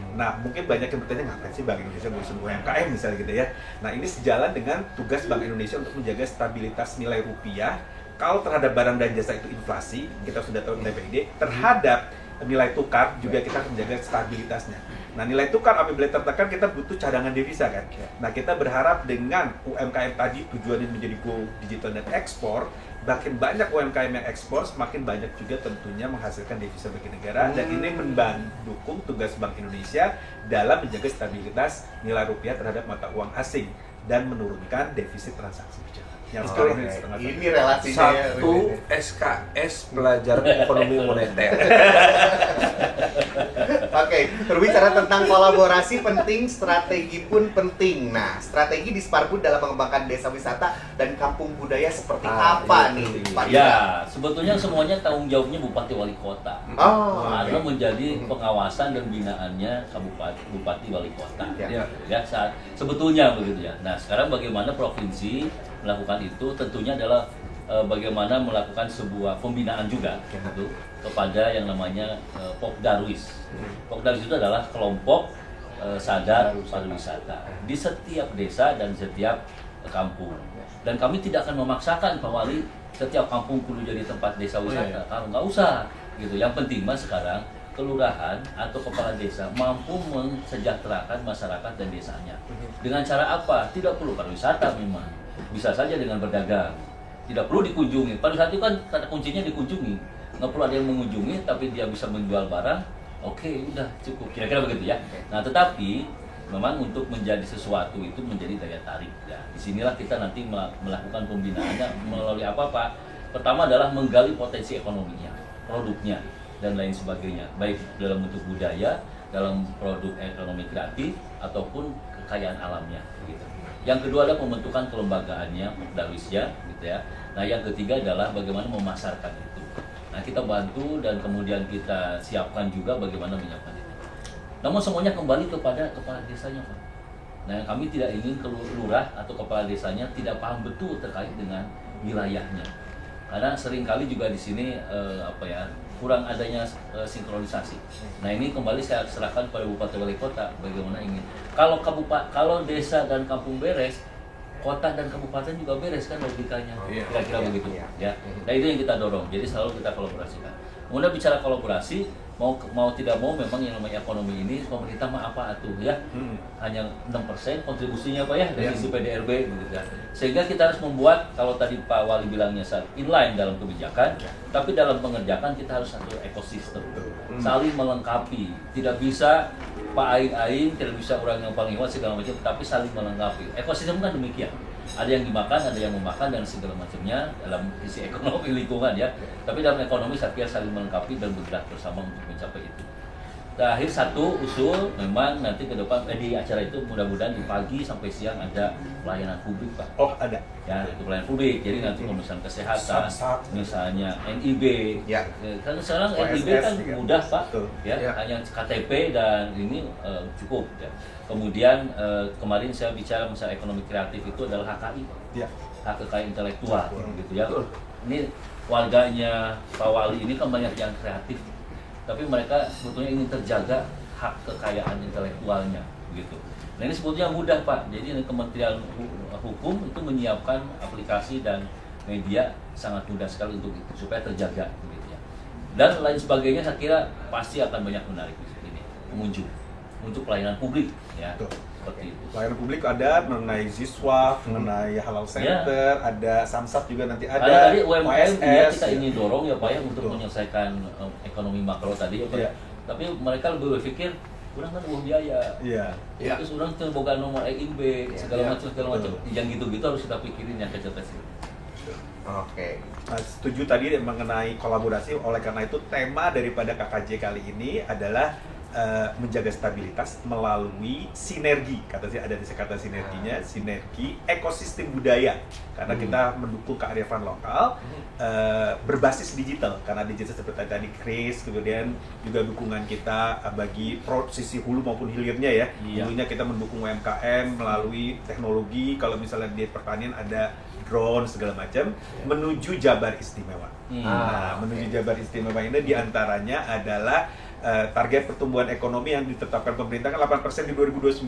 Nah, mungkin banyak yang bertanya, ngapain sih Bank Indonesia ngurusin UMKM misalnya gitu ya. Nah, ini sejalan dengan tugas Bank Indonesia untuk menjaga stabilitas nilai rupiah. Kalau terhadap barang dan jasa itu inflasi, kita sudah tahu nilai PID, terhadap nilai tukar juga kita harus menjaga stabilitasnya. Nah, nilai tukar apabila tertekan kita butuh cadangan devisa kan. Nah, kita berharap dengan UMKM tadi tujuannya menjadi go digital dan ekspor, makin banyak UMKM yang ekspor, semakin banyak juga tentunya menghasilkan devisa bagi negara, dan ini mendukung tugas Bank Indonesia dalam menjaga stabilitas nilai rupiah terhadap mata uang asing dan menurunkan defisit transaksi berjalan. Yang sekarang ini relasinya satu SKS pelajaran ekonomi moneter. Oke, berbicara tentang kolaborasi penting, strategi pun penting. Nah, strategi di Sparbu dalam mengembangkan desa wisata dan kampung budaya seperti apa nih, Pak? Ya, sebetulnya semuanya tanggung jawabnya Bupati Wali Kota. Karena menjadi pengawasan dan binaannya Bupati Wali Kota. Ya, sebetulnya begitu ya. Nah, sekarang bagaimana provinsi melakukan itu, tentunya adalah bagaimana melakukan sebuah pembinaan juga gitu, kepada yang namanya Pokdarwis. Pokdarwis itu adalah kelompok sadar pariwisata di setiap desa dan setiap kampung. Dan kami tidak akan memaksakan Pak Wali setiap kampung kudu jadi tempat desa wisata. Kalau nggak usah gitu. Yang penting mas sekarang kelurahan atau kepala desa mampu mensejahterakan masyarakat dan desanya. Dengan cara apa? Tidak perlu pariwisata memang. Bisa saja dengan berdagang. Tidak perlu dikunjungi. Pariwisata itu kan kata kuncinya dikunjungi. Nggak perlu ada yang mengunjungi, tapi dia bisa menjual barang. Oke, udah cukup. Kira-kira begitu ya. Nah, tetapi memang untuk menjadi sesuatu itu menjadi daya tarik. Ya, disinilah kita nanti melakukan pembinaannya melalui apa-apa. Pertama adalah menggali potensi ekonominya, produknya, dan lain sebagainya. Baik dalam bentuk budaya, dalam produk ekonomi kreatif, ataupun kekayaan alamnya. Gitu. Yang kedua adalah pembentukan kelembagaannya, Pokdarwisnya, gitu ya. Nah, yang ketiga adalah bagaimana memasarkan itu. Nah, kita bantu dan kemudian kita siapkan juga bagaimana menyiapkan itu. Namun semuanya kembali kepada kepala desanya, Pak. Nah, kami tidak ingin lurah atau kepala desanya tidak paham betul terkait dengan wilayahnya. Karena seringkali juga di sini kurang adanya sinkronisasi. Nah, ini kembali saya serahkan pada Bupati Wali Kota bagaimana ingin. Kalau desa dan kampung beres, kota dan kabupaten juga beres kan logikanya. Kira-kira begitu ya. Nah, itu yang kita dorong. Jadi selalu kita kolaborasikan. Kemudian bicara kolaborasi, mau tidak mau memang yang namanya ekonomi ini pemerintah mah apa atuh ya. Hanya 6% kontribusinya Pak ya dari sisi PDRB gitu kan. Sehingga kita harus membuat, kalau tadi Pak Wali bilangnya inline dalam kebijakan, tapi dalam pengerjaan kita harus satu ekosistem. Saling melengkapi. Tidak bisa Pak Aing, tidak bisa orang yang paling hebat segala macam, tapi saling melengkapi. Ekosistem kan demikian. Ada yang dimakan, ada yang memakan dan segala macamnya dalam sisi ekonomi lingkungan ya. Tapi dalam ekonomi saya kira saling melengkapi dan bergerak bersama untuk mencapai itu. Terakhir satu usul memang nanti ke depan di acara itu mudah-mudahan di pagi sampai siang ada pelayanan publik Pak. Oh ada. Ya itu pelayanan publik. Jadi nanti pemeriksaan kesehatan, misalnya NIB. Ya. Karena sekarang NIB kan mudah Pak. Ya, hanya KTP dan ini cukup. Ya. Kemudian kemarin saya bicara masalah ekonomi kreatif itu adalah HKI. Ya. Hak kekayaan intelektual gitu ya. Ini warganya Pak Wali ini kan banyak yang kreatif. Tapi mereka sebetulnya ingin terjaga hak kekayaan intelektualnya, begitu. Nah ini sebetulnya mudah Pak. Jadi Kementerian Hukum itu menyiapkan aplikasi dan media sangat mudah sekali untuk itu supaya terjaga, begitu ya. Dan lain sebagainya saya kira pasti akan banyak menarik di sini pengunjung untuk pelayanan publik, ya. Seperti itu. Pelayanan publik ada mengenai Ziswaf, mengenai Halal Center, ada Samsat juga nanti ada. Karena tadi UMKM kita ingin dorong ya Pak ya untuk menyelesaikan ekonomi makro tadi ya Pak. Tapi mereka lebih berpikir kurang kan uang biaya. Terus orang terboga nomor EIB segala macam. Yang gitu-gitu harus kita pikirin yang kecil-kecil. Oke. Nah, setuju tadi mengenai kolaborasi. Oleh karena itu tema daripada KKJ kali ini adalah menjaga stabilitas melalui sinergi, ada kata sinerginya, sinergi ekosistem budaya, karena kita mendukung kearifan lokal berbasis digital, karena digital seperti tadi Chris, kemudian juga dukungan kita bagi sisi hulu maupun hilirnya ya. Hulunya kita mendukung UMKM melalui teknologi, kalau misalnya di pertanian ada drone segala macam, menuju Jabar Istimewa. Menuju Jabar Istimewa ini diantaranya adalah target pertumbuhan ekonomi yang ditetapkan pemerintah kan 8% di 2029,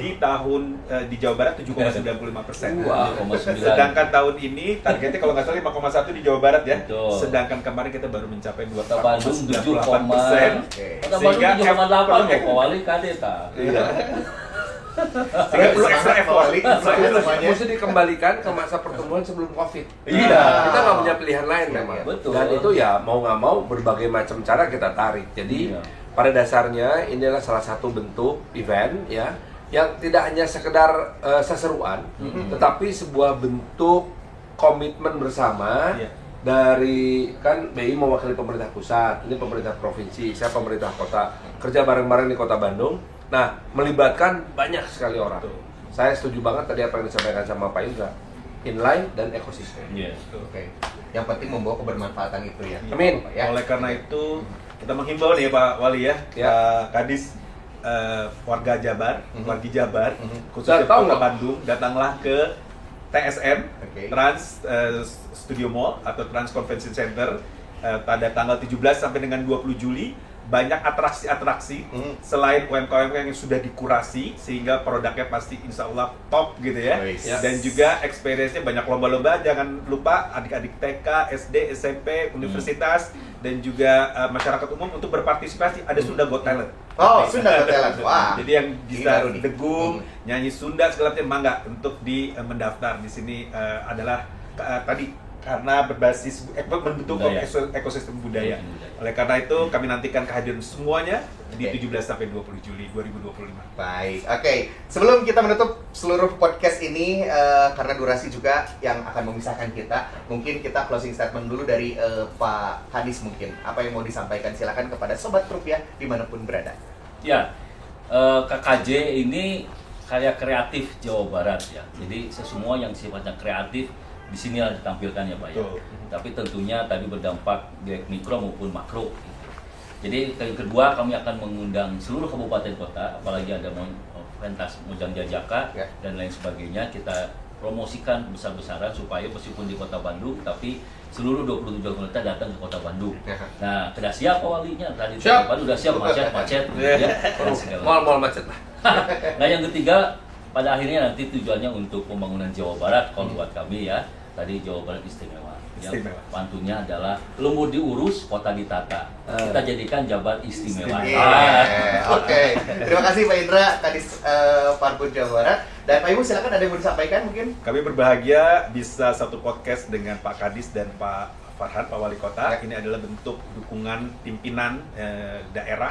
di tahun di Jawa Barat 7,95%. Sedangkan tahun ini targetnya kalau nggak salah 5,1 di Jawa Barat ya. Sedangkan kemarin kita baru mencapai 2,98%. Sehingga 7,8 Pak Wali kadeta. Sehingga perlu ekstra effort. Mesti dikembalikan ke masa pertumbuhan sebelum COVID. Iya. Kita nggak punya pilihan lain memang. Betul. Dan itu ya mau nggak mau berbagai macam cara kita tarik. Jadi pada dasarnya ini adalah salah satu bentuk event ya yang tidak hanya sekedar seseruan, tetapi sebuah bentuk komitmen bersama. Dari kan BI mewakili pemerintah pusat, ini pemerintah provinsi, saya pemerintah kota, kerja bareng-bareng di Kota Bandung. Nah, melibatkan banyak sekali orang. Saya setuju banget tadi apa yang disampaikan sama Pak Indra, inline dan ekosistem. Oke. Yang penting membawa kebermanfaatan itu ya. Amin. Oleh karena itu kita menghimbau nih Pak Wali ya, Pak Kadis, warga Jabar, wargi Jabar, khususnya Kota Bandung, datanglah ke TSM, Trans Studio Mall atau Trans Convention Center pada tanggal 17 sampai dengan 20 Juli. Banyak atraksi-atraksi selain UMKM yang sudah dikurasi sehingga produknya pasti insya Allah top gitu ya. Dan juga experience-nya banyak lomba-lomba, jangan lupa adik-adik TK, SD, SMP, universitas dan juga masyarakat umum untuk berpartisipasi. Ada Sunda Got Talent. Sunda Got Talent. Wah. Jadi yang bisa degung, nyanyi Sunda segala macam mangga untuk mendaftar di sini adalah tadi karena berbasis membentuk ekosistem budaya. Oleh karena itu kami nantikan kehadiran semuanya di 17 sampai 20 Juli 2025. Baik. Oke. Sebelum kita menutup seluruh podcast ini karena durasi juga yang akan memisahkan kita, mungkin kita closing statement dulu dari Pak Kadis mungkin. Apa yang mau disampaikan, silakan kepada Sobat Rupiah dimanapun berada. Ya, KKJ ini karya kreatif Jawa Barat ya. Jadi semua yang sifatnya kreatif di sini ditampilkan ya Pak ya. Tapi tentunya tadi berdampak baik mikro maupun makro. Jadi yang kedua kami akan mengundang seluruh kabupaten kota, apalagi ada pentas Mojang Jajaka dan lain sebagainya, kita promosikan besar-besaran supaya meskipun di Kota Bandung tapi seluruh 27 kota datang ke Kota Bandung. Nah, sudah siap Pak Walinya tadi Kota Bandung sudah siap macet ya. Mal macet lah. Nah, yang ketiga pada akhirnya nanti tujuannya untuk pembangunan Jawa Barat kalau buat kami ya. Tadi Jawa Barat istimewa. Yang pantunya adalah lembur diurus, kota ditata. Kita jadikan Jabar istimewa. Oke. Terima kasih Pak Indra, Kadis Parbud Jawa Barat. Dan Pak Ibu silakan, ada yang mau disampaikan mungkin? Kami berbahagia bisa satu podcast dengan Pak Kadis dan Pak Farhan, Pak Wali Kota. Ini adalah bentuk dukungan pimpinan daerah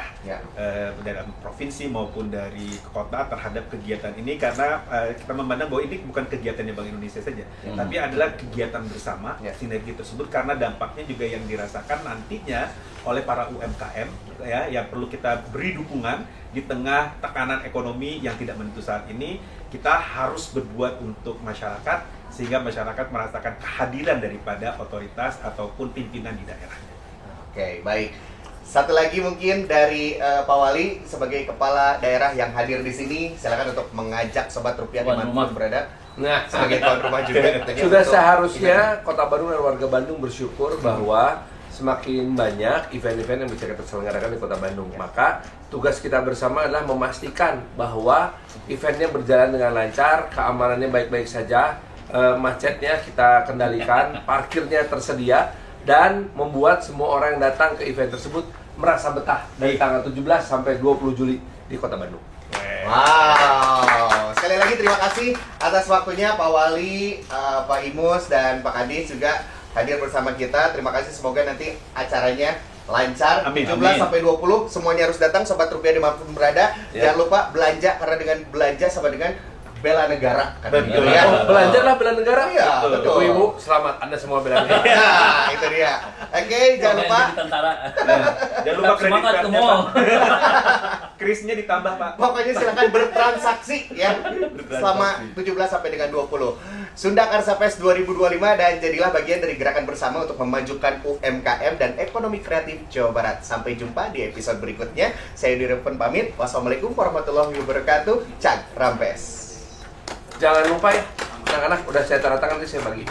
dalam provinsi maupun dari kota terhadap kegiatan ini, karena kita memandang bahwa ini bukan kegiatannya Bank Indonesia saja, tapi adalah kegiatan bersama, sinergi tersebut, karena dampaknya juga yang dirasakan nantinya oleh para UMKM ya, yang perlu kita beri dukungan di tengah tekanan ekonomi yang tidak menentu saat ini. Kita harus berbuat untuk masyarakat sehingga masyarakat merasakan kehadiran daripada otoritas ataupun pimpinan di daerahnya. Oke, baik. Satu lagi mungkin dari Pak Wali sebagai kepala daerah yang hadir di sini, silakan untuk mengajak Sobat Rupiah dimanapun berada. Nah, sebagai tuan rumah juga. Sudah seharusnya Kota Bandung dan warga Bandung bersyukur bahwa semakin banyak event-event yang bisa kita selenggarakan di Kota Bandung. Maka tugas kita bersama adalah memastikan bahwa eventnya berjalan dengan lancar, keamanannya baik-baik saja, macetnya kita kendalikan, parkirnya tersedia, dan membuat semua orang yang datang ke event tersebut merasa betah dari tanggal 17 sampai 20 Juli di Kota Bandung. Wow, sekali lagi terima kasih atas waktunya Pak Wali, Pak Imus, dan Pak Kadis juga hadir bersama kita. Terima kasih, semoga nanti acaranya lancar. 17 sampai 20 semuanya harus datang, Sobat Rupiah dimanapun berada. Jangan lupa belanja, karena dengan belanja sama dengan bela negara kan Betul. gitu ya. Belajarlah bela negara. Iya, betul. Ibu, selamat Anda semua bela negara. Nah, itu dia. Oke, jangan lupa Jadi tentara. Jangan lupa kredit Semangat ke cardnya, mall. Krisnya ditambah, Pak. pokoknya silakan bertransaksi ya selama 17 sampai dengan 20. Sunda Karsa Fest 2025 dan jadilah bagian dari gerakan bersama untuk memajukan UMKM dan ekonomi kreatif Jawa Barat. Sampai jumpa di episode berikutnya. Saya Direpon pamit. Wassalamualaikum warahmatullahi wabarakatuh. Cak Rampes. Jangan lupa ya, anak-anak udah saya tanda tangan nanti saya bagi.